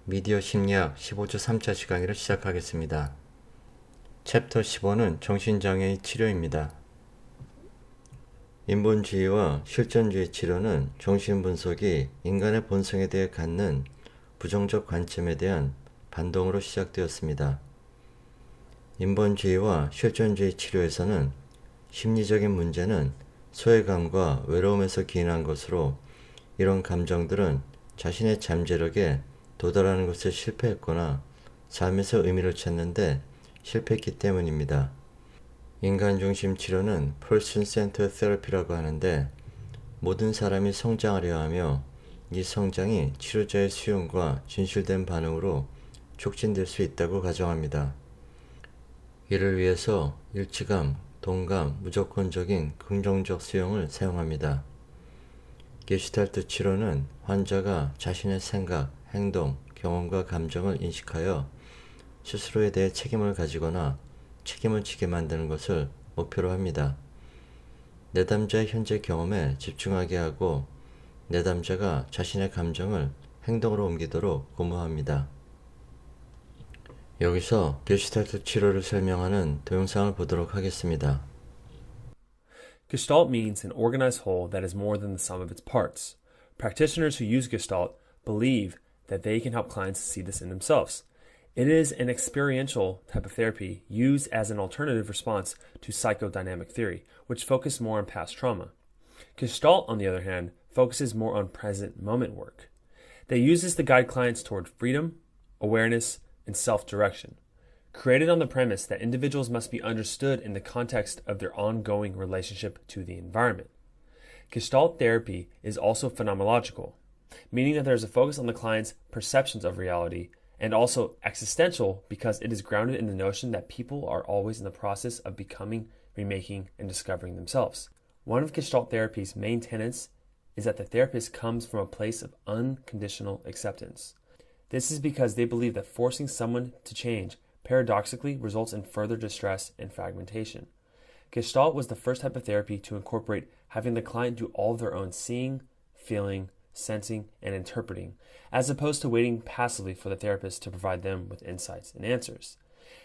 미디어 심리학 15주 3차 시강의를 시작하겠습니다. 챕터 15는 정신장애의 치료입니다. 인본주의와 실존주의 치료는 정신분석이 인간의 본성에 대해 갖는 부정적 관점에 대한 반동으로 시작되었습니다. 인본주의와 실존주의 치료에서는 심리적인 문제는 소외감과 외로움에서 기인한 것으로 이런 감정들은 자신의 잠재력에 도달하는 것에 실패했거나 삶에서 의미를 찾는데 실패했기 때문입니다. 인간중심 치료는 Person Centered Therapy라고 하는데 모든 사람이 성장하려 하며 이 성장이 치료자의 수용과 진실된 반응으로 촉진될 수 있다고 가정합니다. 이를 위해서 일치감, 동감, 무조건적인 긍정적 수용을 사용합니다. 게슈탈트 치료는 환자가 자신의 생각, 행동, 경험과 감정을 인식하여 스스로에 대해 책임을 가지거나 책임을 지게 만드는 것을 목표로 합니다. 내담자의 현재 경험에 집중하게 하고 내담자가 자신의 감정을 행동으로 옮기도록 고무합니다. 여기서 게슈탈트 치료를 설명하는 동영상을 보도록 하겠습니다. Gestalt means an organized whole that is more than the sum of its parts. Practitioners who use Gestalt believe that they can help clients see this in themselves. It is an experiential type of therapy used as an alternative response to psychodynamic theory, which focuses more on past trauma. Gestalt, on the other hand, focuses more on present moment work. They use this to guide clients toward freedom, awareness, and self-direction, created on the premise that individuals must be understood in the context of their ongoing relationship to the environment. Gestalt therapy is also phenomenological, meaning that there is a focus on the client's perceptions of reality, and also existential because it is grounded in the notion that people are always in the process of becoming, remaking, and discovering themselves. One of Gestalt therapy's main tenets is that the therapist comes from a place of unconditional acceptance. This is because they believe that forcing someone to change paradoxically results in further distress and fragmentation. Gestalt was the first type of therapy to incorporate having the client do all of their own seeing, feeling, sensing, and interpreting, as opposed to waiting passively for the therapist to provide them with insights and answers.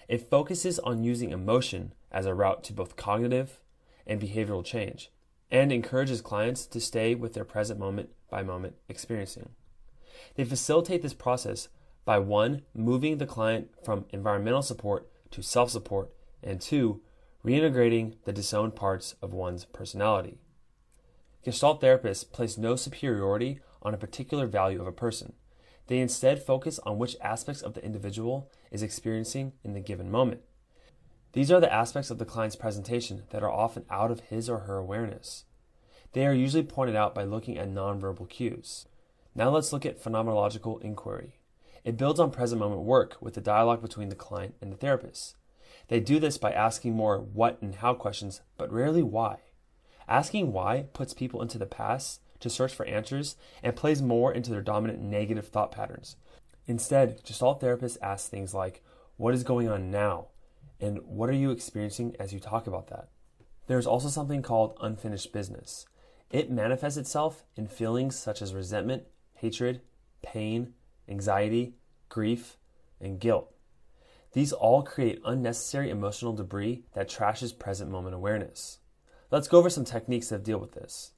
It focuses on using emotion as a route to both cognitive and behavioral change, and encourages clients to stay with their present moment by moment experiencing. They facilitate this process by 1. Moving the client from environmental support to self-support, and 2. Reintegrating the disowned parts of one's personality. Gestalt therapists place no superiority on a particular value of a person. They instead focus on which aspects of the individual is experiencing in the given moment. These are the aspects of the client's presentation that are often out of his or her awareness. They are usually pointed out by looking at nonverbal cues. Now let's look at phenomenological inquiry. It builds on present moment work with the dialogue between the client and the therapist. They do this by asking more what and how questions, but rarely why. Asking why puts people into the past to search for answers and plays more into their dominant negative thought patterns. Instead, Gestalt therapists ask things like, what is going on now? And what are you experiencing as you talk about that? There is also something called unfinished business. It manifests itself in feelings such as resentment, hatred, pain, anxiety, grief, and guilt. These all create unnecessary emotional debris that trashes present moment awareness. Let's go over some techniques that deal with this.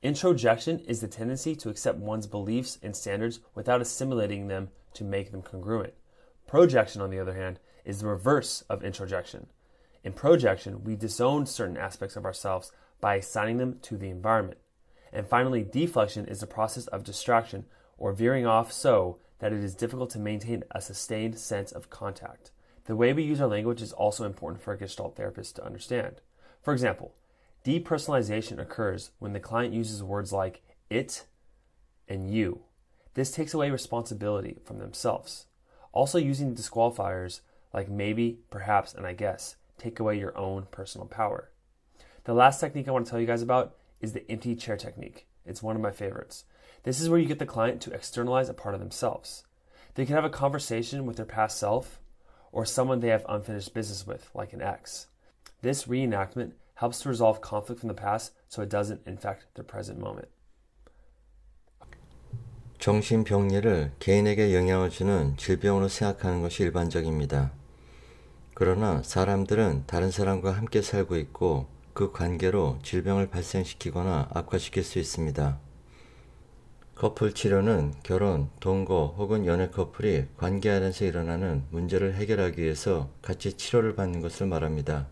Introjection is the tendency to accept one's beliefs and standards without assimilating them to make them congruent. Projection, on the other hand, is the reverse of introjection. In projection, we disown certain aspects of ourselves by assigning them to the environment. And finally, deflection is the process of distraction or veering off so that it is difficult to maintain a sustained sense of contact. The way we use our language is also important for a Gestalt therapist to understand. For example, depersonalization occurs when the client uses words like it and you. This takes away responsibility from themselves. Also, using disqualifiers like maybe, perhaps, and I guess take away your own personal power. The last technique I want to tell you guys about is the empty chair technique. It's one of my favorites. This is where you get the client to externalize a part of themselves. They can have a conversation with their past self or someone they have unfinished business with, like an ex. This reenactment helps to resolve conflict from the past so it doesn't infect their present moment. 정신병리를 개인에게 영향을 주는 질병으로 생각하는 것이 일반적입니다. 그러나 사람들은 다른 사람과 함께 살고 있고 그 관계로 질병을 발생시키거나 악화시킬 수 있습니다. 커플 치료는 결혼, 동거 혹은 연애 커플이 관계 안에서 일어나는 문제를 해결하기 위해서 같이 치료를 받는 것을 말합니다.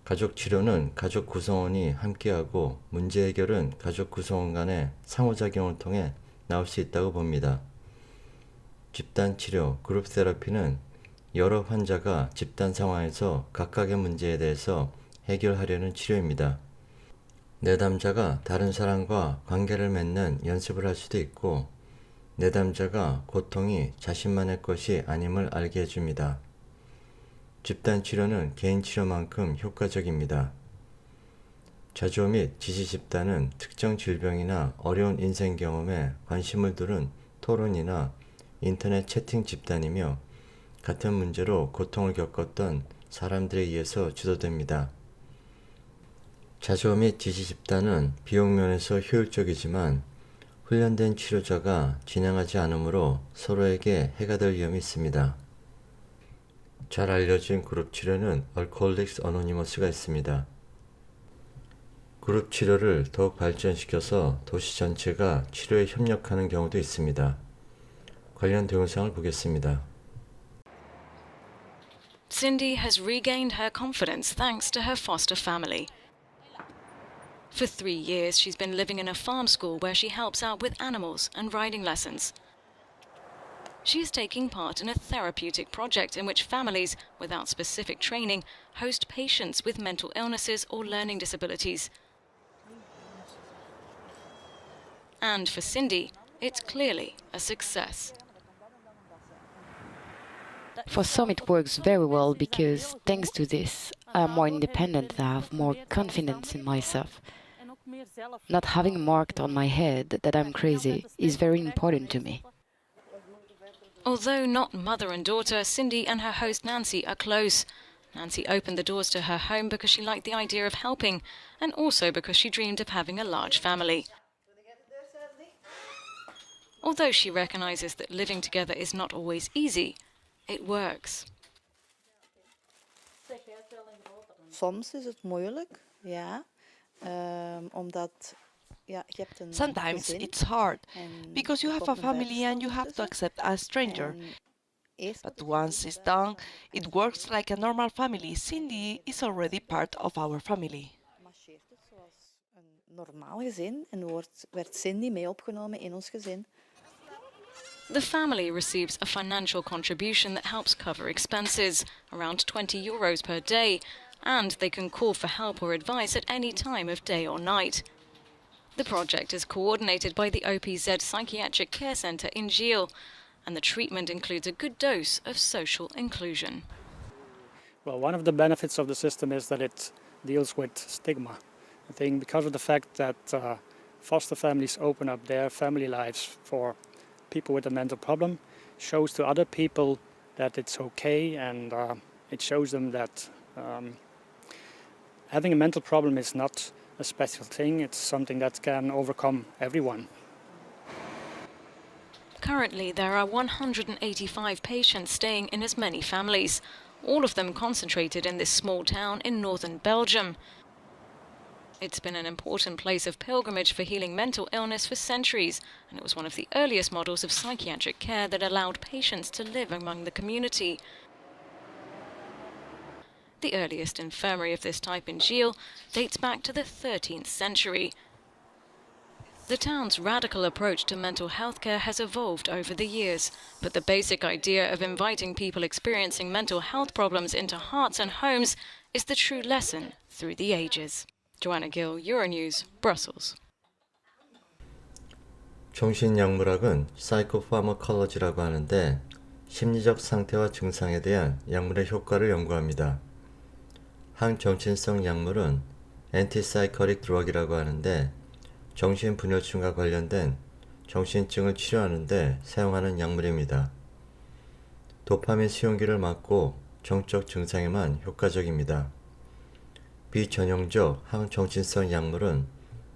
가족 치료는 가족 구성원이 함께하고 문제 해결은 가족 구성원 간의 상호작용을 통해 나올 수 있다고 봅니다. 집단 치료, 그룹 세라피는 여러 환자가 집단 상황에서 각각의 문제에 대해서 해결하려는 치료입니다. 내담자가 다른 사람과 관계를 맺는 연습을 할 수도 있고, 내담자가 고통이 자신만의 것이 아님을 알게 해줍니다. 집단 치료는 개인 치료만큼 효과적입니다. 자조 및 지지 집단은 특정 질병이나 어려운 인생 경험에 관심을 두는 토론이나 인터넷 채팅 집단이며 같은 문제로 고통을 겪었던 사람들에 의해서 주도됩니다. 자조 및 지지 집단은 비용 면에서 효율적이지만 훈련된 치료자가 진행하지 않으므로 서로에게 해가 될 위험이 있습니다. 잘 알려진 그룹 치료는 알코올릭스 어노니머스가 있습니다. 그룹 치료를 더욱 발전시켜서 도시 전체가 치료에 협력하는 경우도 있습니다. 관련 동영상을 보겠습니다. Cindy has regained her confidence thanks to her foster family. For 3 years, she's been living in a farm school where she helps out with animals and riding lessons. She is taking part in a therapeutic project in which families, without specific training, host patients with mental illnesses or learning disabilities. And for Cindy, it's clearly a success. For some, it works very well because, thanks to this, I'm more independent and I have more confidence in myself. Not having a mark on my head that I'm crazy is very important to me. Although not mother and daughter, Cindy and her host Nancy are close. Nancy opened the doors to her home because she liked the idea of helping, and also because she dreamed of having a large family. Although she recognizes that living together is not always easy, it works. Soms is het moeilijk, ja. Omdat ja, je hebt een Sometimes gezin it's hard en because you er have komt a een family and you bijstand have to tussen. accept a stranger. En eerst But once it's done, it works like a normal family. Cindy is already part of our family. marcheert het zoals een normaal gezin en werd Cindy mee opgenomen in ons gezin. The family receives a financial contribution that helps cover expenses, around €20 per day, and they can call for help or advice at any time of day or night. The project is coordinated by the OPZ Psychiatric Care Centre in Gilles, and the treatment includes a good dose of social inclusion. Well, one of the benefits of the system is that it deals with stigma. I think because of the fact that foster families open up their family lives for people with a mental problem, shows to other people that it's okay, and it shows them that having a mental problem is not a special thing. It's something that can overcome everyone. Currently, there are 185 patients staying in as many families, all of them concentrated in this small town in northern Belgium. It's been an important place of pilgrimage for healing mental illness for centuries, and it was one of the earliest models of psychiatric care that allowed patients to live among the community. The earliest infirmary of this type in Gilles dates back to the 13th century. The town's radical approach to mental health care has evolved over the years, but the basic idea of inviting people experiencing mental health problems into hearts and homes is the true lesson through the ages. Joanna Gill, Euronews, Brussels. 정신약물학은 사이코파머컬러지라고 하는데 심리적 상태와 증상에 대한 약물의 효과를 연구합니다. 항정신성 약물은 엔티사이커릭 드럭이라고 하는데 정신분열증과 관련된 정신증을 치료하는 데 사용하는 약물입니다. 도파민 수용기를 막고 정적 증상에만 효과적입니다. 비전형적 항정신성 약물은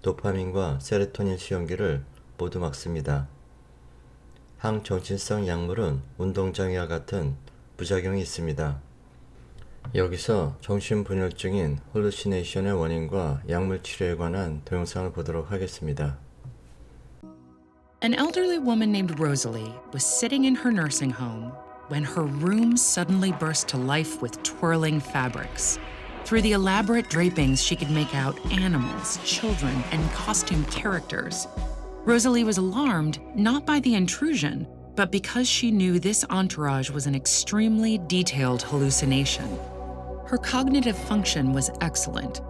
도파민과 세로토닌 수용기를 모두 막습니다. 항정신성 약물은 운동장애와 같은 부작용이 있습니다. 여기서 정신분열증인 홀루시네이션의 원인과 약물 치료에 관한 동영상을 보도록 하겠습니다. An elderly woman named Rosalie was sitting in her nursing home when her room suddenly burst to life with twirling fabrics. Through the elaborate drapings, she could make out animals, children, and costumed characters. Rosalie was alarmed not by the intrusion, but because she knew this entourage was an extremely detailed hallucination. Her cognitive function was excellent,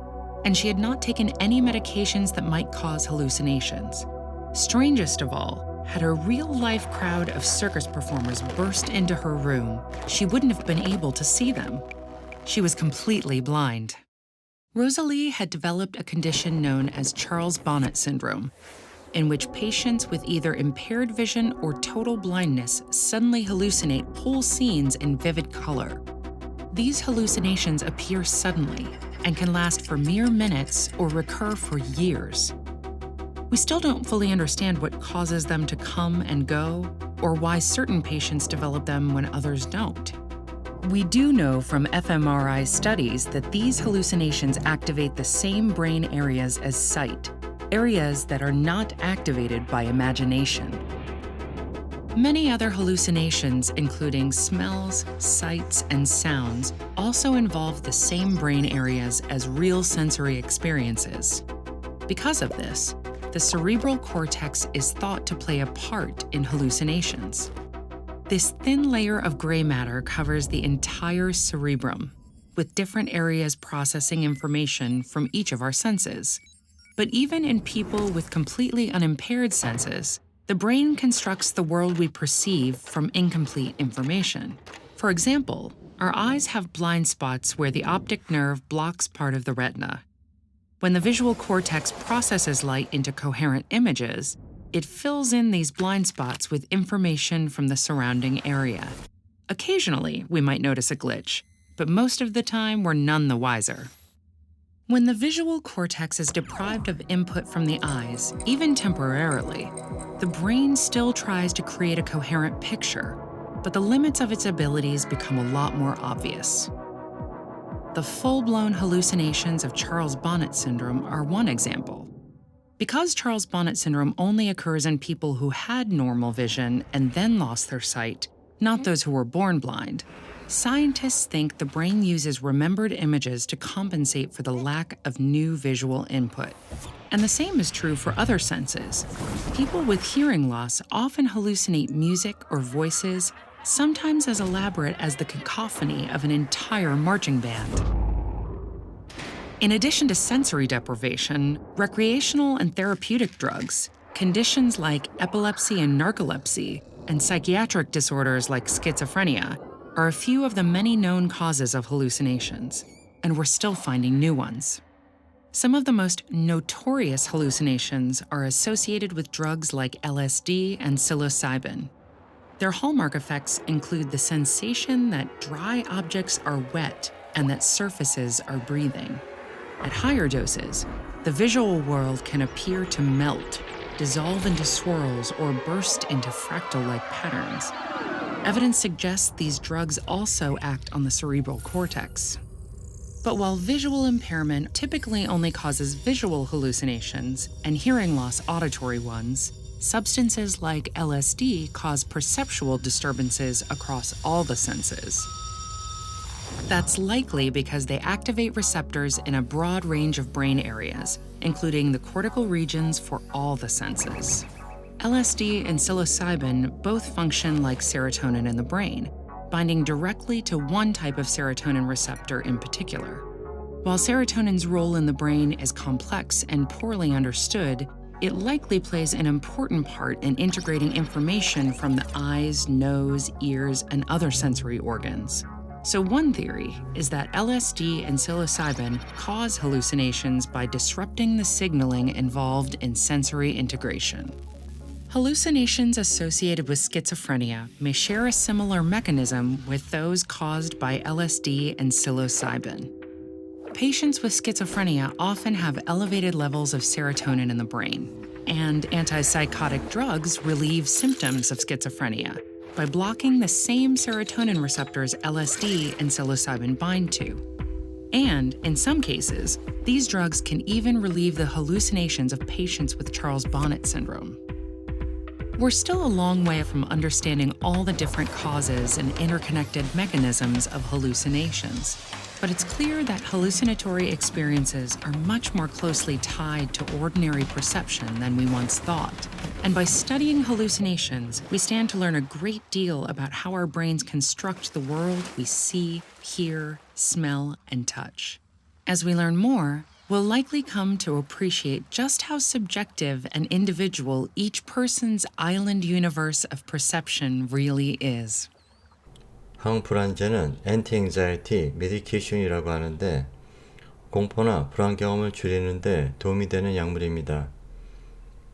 and she had not taken any medications that might cause hallucinations. Strangest of all, had a real-life crowd of circus performers burst into her room, she wouldn't have been able to see them. She was completely blind. Rosalie had developed a condition known as Charles Bonnet syndrome, in which patients with either impaired vision or total blindness suddenly hallucinate whole scenes in vivid color. These hallucinations appear suddenly and can last for mere minutes or recur for years. We still don't fully understand what causes them to come and go, or why certain patients develop them when others don't. We do know from fMRI studies that these hallucinations activate the same brain areas as sight, areas that are not activated by imagination. Many other hallucinations, including smells, sights, and sounds, also involve the same brain areas as real sensory experiences. Because of this, the cerebral cortex is thought to play a part in hallucinations. This thin layer of gray matter covers the entire cerebrum, with different areas processing information from each of our senses. But even in people with completely unimpaired senses, the brain constructs the world we perceive from incomplete information. For example, our eyes have blind spots where the optic nerve blocks part of the retina. When the visual cortex processes light into coherent images, it fills in these blind spots with information from the surrounding area. Occasionally, we might notice a glitch, but most of the time, we're none the wiser. When the visual cortex is deprived of input from the eyes, even temporarily, the brain still tries to create a coherent picture, but the limits of its abilities become a lot more obvious. The full-blown hallucinations of Charles Bonnet syndrome are one example. Because Charles Bonnet syndrome only occurs in people who had normal vision and then lost their sight, not those who were born blind, scientists think the brain uses remembered images to compensate for the lack of new visual input. And the same is true for other senses. People with hearing loss often hallucinate music or voices, sometimes as elaborate as the cacophony of an entire marching band. In addition to sensory deprivation, recreational and therapeutic drugs, conditions like epilepsy and narcolepsy, and psychiatric disorders like schizophrenia are a few of the many known causes of hallucinations, and we're still finding new ones. Some of the most notorious hallucinations are associated with drugs like LSD and psilocybin. Their hallmark effects include the sensation that dry objects are wet and that surfaces are breathing. At higher doses, the visual world can appear to melt, dissolve into swirls, or burst into fractal-like patterns. Evidence suggests these drugs also act on the cerebral cortex. But while visual impairment typically only causes visual hallucinations and hearing loss auditory ones, substances like LSD cause perceptual disturbances across all the senses. That's likely because they activate receptors in a broad range of brain areas, including the cortical regions for all the senses. LSD and psilocybin both function like serotonin in the brain, binding directly to one type of serotonin receptor in particular. While serotonin's role in the brain is complex and poorly understood, it likely plays an important part in integrating information from the eyes, nose, ears, and other sensory organs. So one theory is that LSD and psilocybin cause hallucinations by disrupting the signaling involved in sensory integration. Hallucinations associated with schizophrenia may share a similar mechanism with those caused by LSD and psilocybin. Patients with schizophrenia often have elevated levels of serotonin in the brain. And antipsychotic drugs relieve symptoms of schizophrenia by blocking the same serotonin receptors LSD and psilocybin bind to. And in some cases, these drugs can even relieve the hallucinations of patients with Charles Bonnet syndrome. We're still a long way from understanding all the different causes and interconnected mechanisms of hallucinations, but it's clear that hallucinatory experiences are much more closely tied to ordinary perception than we once thought. And by studying hallucinations, we stand to learn a great deal about how our brains construct the world we see, hear, smell, and touch. As we learn more, we'll likely come to appreciate just how subjective and individual each person's island universe of perception really is. 항불안제는 anti-anxiety medication이라고 하는데 공포나 불안 경험을 줄이는 데 도움이 되는 약물입니다.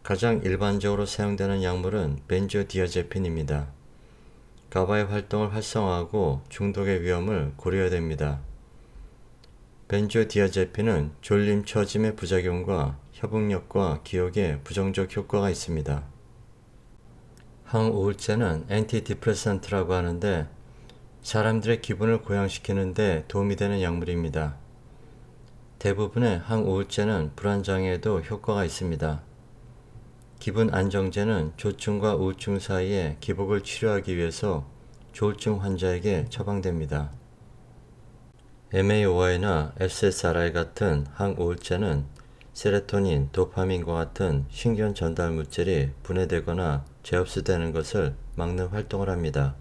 가장 일반적으로 사용되는 약물은 벤조디아제핀입니다. 가바의 활동을 활성화하고 중독의 위험을 고려해야 됩니다. 벤조디아제핀은 졸림, 처짐의 부작용과 협응력과 기억에 부정적 효과가 있습니다. 항우울제는 엔티디프레산트라고 하는데 사람들의 기분을 고양시키는 데 도움이 되는 약물입니다. 대부분의 항우울제는 불안장애에도 효과가 있습니다. 기분 안정제는 조증과 우울증 사이의 기복을 치료하기 위해서 조울증 환자에게 처방됩니다. MAOI나 SSRI 같은 항우울제는 세로토닌, 도파민과 같은 신경 전달 물질이 분해되거나 재흡수되는 것을 막는 활동을 합니다.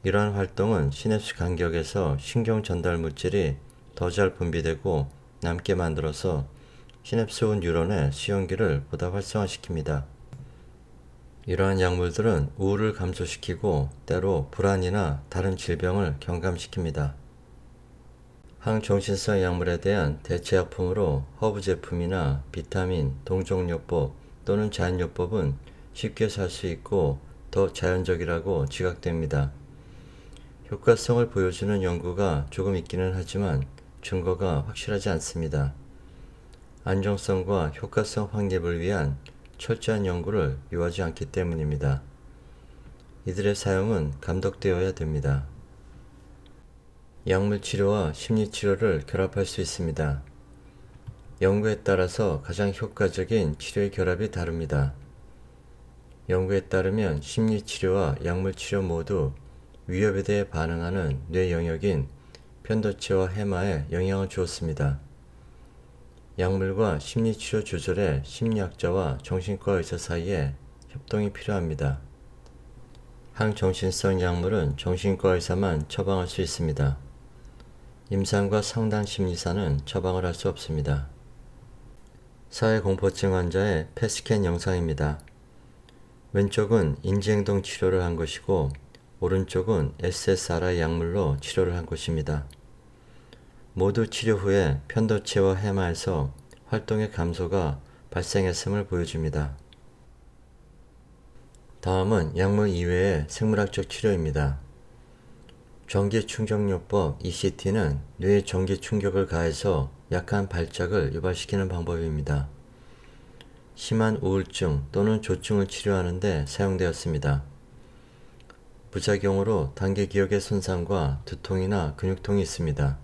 이러한 활동은 시냅스 간격에서 신경 전달 물질이 더 잘 분비되고 남게 만들어서 시냅스 후 뉴런의 수용기를 보다 활성화시킵니다. 이러한 약물들은 우울을 감소시키고 때로 불안이나 다른 질병을 경감시킵니다. 항정신성 약물에 대한 대체약품으로 허브 제품이나 비타민, 동종요법 또는 자연요법은 쉽게 살 수 있고 더 자연적이라고 지각됩니다. 효과성을 보여주는 연구가 조금 있기는 하지만 증거가 확실하지 않습니다. 안정성과 효과성 확립을 위한 철저한 연구를 요하지 않기 때문입니다. 이들의 사용은 감독되어야 됩니다. 약물 치료와 심리 치료를 결합할 수 있습니다. 연구에 따라서 가장 효과적인 치료의 결합이 다릅니다. 연구에 따르면 심리 치료와 약물 치료 모두 위협에 대해 반응하는 뇌 영역인 편도체와 해마에 영향을 주었습니다. 약물과 심리 치료 조절에 심리학자와 정신과 의사 사이에 협동이 필요합니다. 항정신성 약물은 정신과 의사만 처방할 수 있습니다. 임상과 상담 심리사는 처방을 할 수 없습니다. 사회공포증 환자의 펫스캔 영상입니다. 왼쪽은 인지행동 치료를 한 것이고 오른쪽은 SSRI 약물로 치료를 한 것입니다. 모두 치료 후에 편도체와 해마에서 활동의 감소가 발생했음을 보여줍니다. 다음은 약물 이외의 생물학적 치료입니다. 전기충격요법 ECT는 뇌에 전기 충격을 가해서 약한 발작을 유발시키는 방법입니다. 심한 우울증 또는 조증을 치료하는 데 사용되었습니다. 부작용으로 단기 기억의 손상과 두통이나 근육통이 있습니다.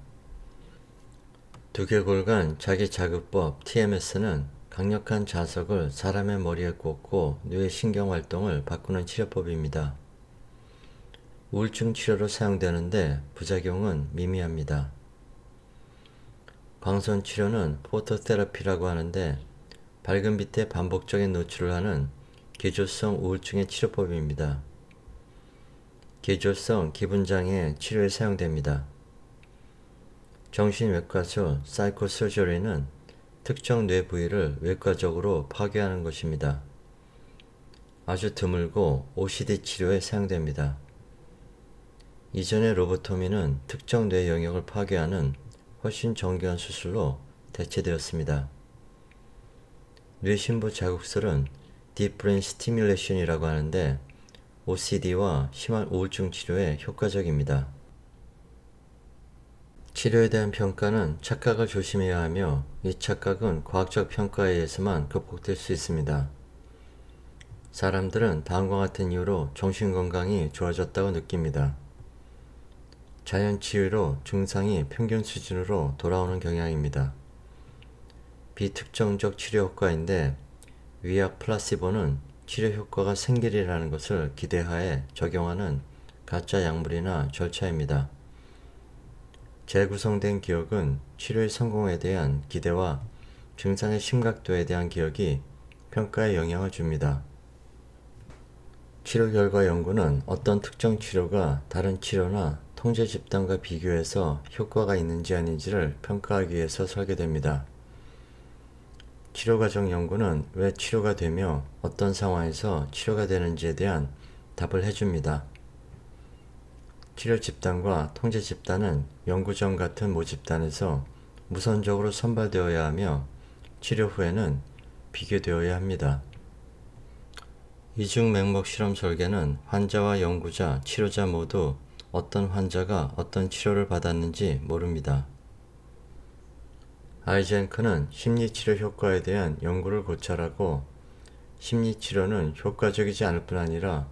두개골간 자기자극법 TMS는 강력한 자석을 사람의 머리에 꽂고 뇌의 신경활동을 바꾸는 치료법입니다. 우울증 치료로 사용되는데 부작용은 미미합니다. 광선 치료는 포토테라피라고 하는데 밝은 빛에 반복적인 노출을 하는 계절성 우울증의 치료법입니다. 계절성 기분장애 치료에 사용됩니다. 정신외과죠 사이코서저리는 특정 뇌 부위를 외과적으로 파괴하는 것입니다. 아주 드물고 OCD 치료에 사용됩니다. 이전의 로보토미는 특정 뇌 영역을 파괴하는 훨씬 정교한 수술로 대체되었습니다. 뇌신부 자극술은 Deep Brain Stimulation이라고 하는데 OCD와 심한 우울증 치료에 효과적입니다. 치료에 대한 평가는 착각을 조심해야 하며 이 착각은 과학적 평가에 의해서만 극복될 수 있습니다. 사람들은 다음과 같은 이유로 정신건강이 좋아졌다고 느낍니다. 자연치유로 증상이 평균 수준으로 돌아오는 경향입니다. 비특정적 치료 효과인데 위약 플라시보는 치료 효과가 생기리라는 것을 기대하에 적용하는 가짜 약물이나 절차입니다. 재구성된 기억은 치료의 성공에 대한 기대와 증상의 심각도에 대한 기억이 평가에 영향을 줍니다. 치료 결과 연구는 어떤 특정 치료가 다른 치료나 통제 집단과 비교해서 효과가 있는지 아닌지를 평가하기 위해서 설계됩니다. 치료 과정 연구는 왜 치료가 되며 어떤 상황에서 치료가 되는지에 대한 답을 해줍니다. 치료 집단과 통제 집단은 연구전 같은 모집단에서 우선적으로 선발되어야 하며 치료 후에는 비교되어야 합니다. 이중 맥목 실험 설계는 환자와 연구자, 치료자 모두 어떤 환자가 어떤 치료를 받았는지 모릅니다. 아이젠크는 심리치료 효과에 대한 연구를 고찰하고 심리치료는 효과적이지 않을 뿐 아니라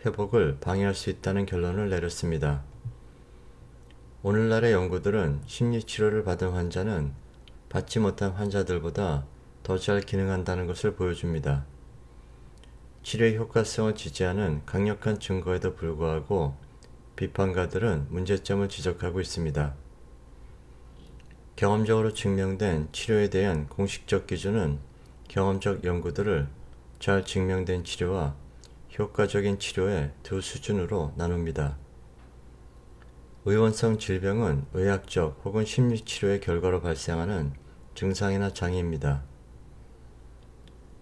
회복을 방해할 수 있다는 결론을 내렸습니다. 오늘날의 연구들은 심리치료를 받은 환자는 받지 못한 환자들보다 더 잘 기능한다는 것을 보여줍니다. 치료의 효과성을 지지하는 강력한 증거에도 불구하고 비판가들은 문제점을 지적하고 있습니다. 경험적으로 증명된 치료에 대한 공식적 기준은 경험적 연구들을 잘 증명된 치료와 효과적인 치료의 두 수준으로 나눕니다. 의원성 질병은 의학적 혹은 심리치료의 결과로 발생하는 증상이나 장애입니다.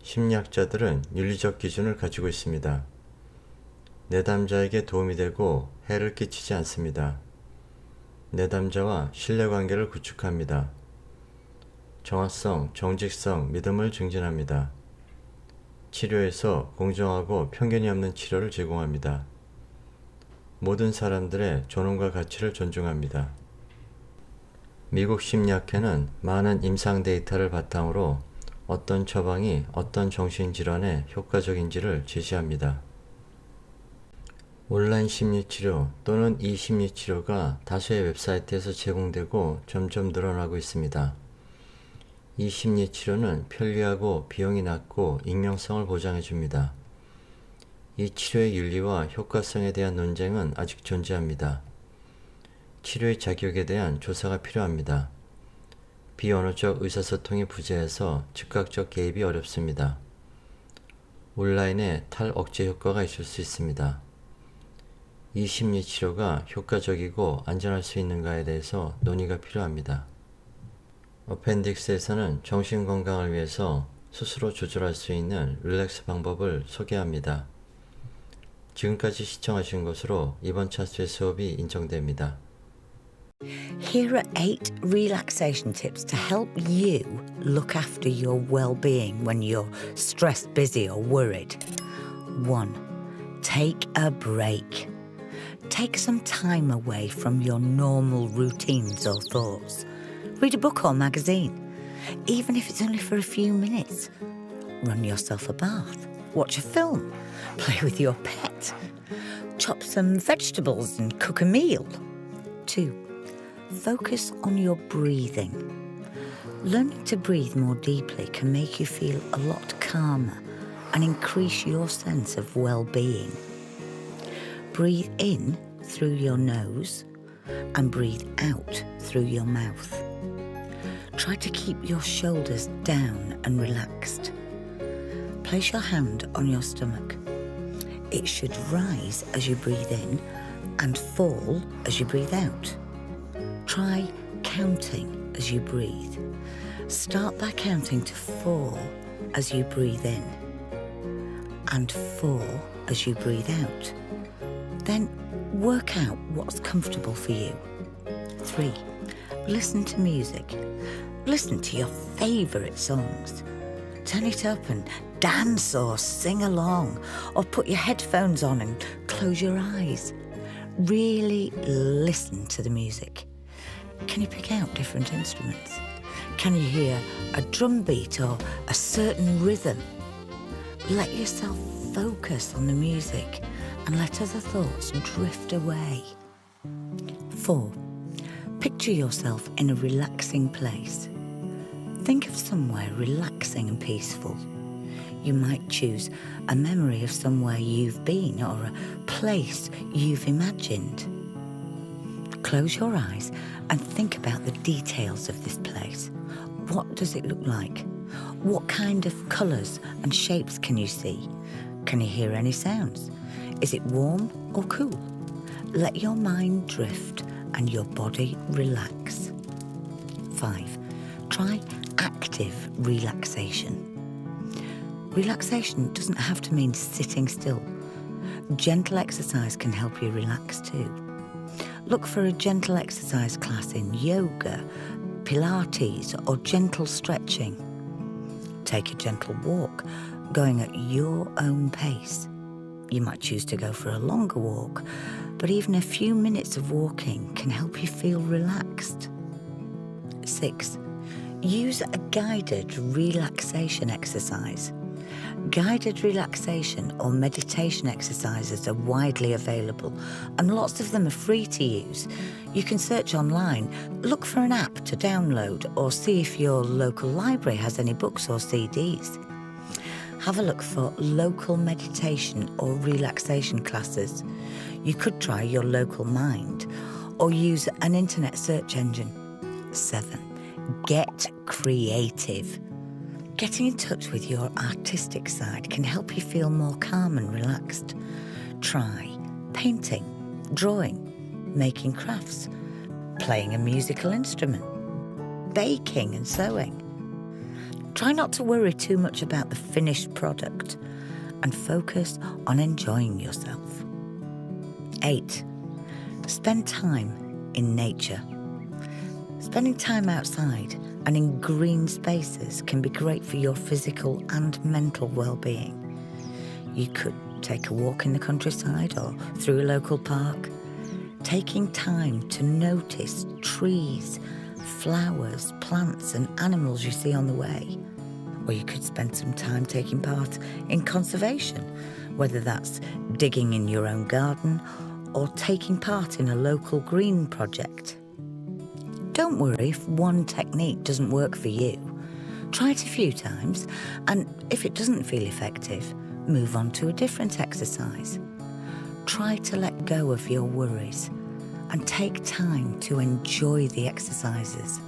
심리학자들은 윤리적 기준을 가지고 있습니다. 내담자에게 도움이 되고 해를 끼치지 않습니다. 내담자와 신뢰관계를 구축합니다. 정확성, 정직성, 믿음을 증진합니다. 치료에서 공정하고 편견이 없는 치료를 제공합니다. 모든 사람들의 존엄과 가치를 존중합니다. 미국 심리학회는 많은 임상 데이터를 바탕으로 어떤 처방이 어떤 정신질환에 효과적인지를 제시합니다. 온라인 심리치료 또는 이 심리치료가 다수의 웹사이트에서 제공되고 점점 늘어나고 있습니다. 이 심리치료는 편리하고 비용이 낮고 익명성을 보장해 줍니다. 이 치료의 윤리와 효과성에 대한 논쟁은 아직 존재합니다. 치료의 자격에 대한 조사가 필요합니다. 비언어적 의사소통이 부재해서 즉각적 개입이 어렵습니다. 온라인에 탈억제 효과가 있을 수 있습니다. 이 심리치료가 효과적이고 안전할 수 있는가에 대해서 논의가 필요합니다. 어펜딕스에서는 정신건강을 위해서 스스로 조절할 수 있는 릴렉스 방법을 소개합니다. 지금까지 시청하신 것으로 이번 차수의 수업이 인정됩니다. Here are 8 relaxation tips to help you look after your well-being when you're stressed, busy or worried. 1. Take a break. Take some time away from your normal routines or thoughts. Read a book or magazine, even if it's only for a few minutes. Run yourself a bath. Watch a film. Play with your pet. Chop some vegetables and cook a meal. 2. Focus on your breathing. Learning to breathe more deeply can make you feel a lot calmer and increase your sense of well-being. Breathe in through your nose and breathe out through your mouth. Try to keep your shoulders down and relaxed. Place your hand on your stomach. It should rise as you breathe in and fall as you breathe out. Try counting as you breathe. Start by counting to 4 as you breathe in and 4 as you breathe out. Then work out what's comfortable for you. 3. Listen to music. Listen to your favourite songs. Turn it up and dance or sing along, or put your headphones on and close your eyes. Really listen to the music. Can you pick out different instruments? Can you hear a drum beat or a certain rhythm? Let yourself focus on the music and let other thoughts drift away. 4. Picture yourself in a relaxing place. Think of somewhere relaxing and peaceful. You might choose a memory of somewhere you've been or a place you've imagined. Close your eyes and think about the details of this place. What does it look like? What kind of colours and shapes can you see? Can you hear any sounds? Is it warm or cool? Let your mind drift and your body relax. 5. Try active relaxation. Relaxation doesn't have to mean sitting still. Gentle exercise can help you relax too. Look for a gentle exercise class in yoga, Pilates, or gentle stretching. Take a gentle walk, going at your own pace. You might choose to go for a longer walk, but even a few minutes of walking can help you feel relaxed. 6. Use a guided relaxation exercise. Guided relaxation or meditation exercises are widely available, and lots of them are free to use. You can search online, look for an app to download, or see if your local library has any books or CDs. Have a look for local meditation or relaxation classes. You could try Your Local Mind or use an internet search engine. 7. Get creative. Getting in touch with your artistic side can help you feel more calm and relaxed. Try painting, drawing, making crafts, playing a musical instrument, baking and sewing. Try not to worry too much about the finished product and focus on enjoying yourself. 8. Spend time in nature. Spending time outside and in green spaces can be great for your physical and mental well-being. You could take a walk in the countryside or through a local park, taking time to notice trees, flowers, plants and animals you see on the way. Or you could spend some time taking part in conservation, whether that's digging in your own garden or taking part in a local green project. Don't worry if one technique doesn't work for you. Try it a few times, and if it doesn't feel effective, move on to a different exercise. Try to let go of your worries and take time to enjoy the exercises.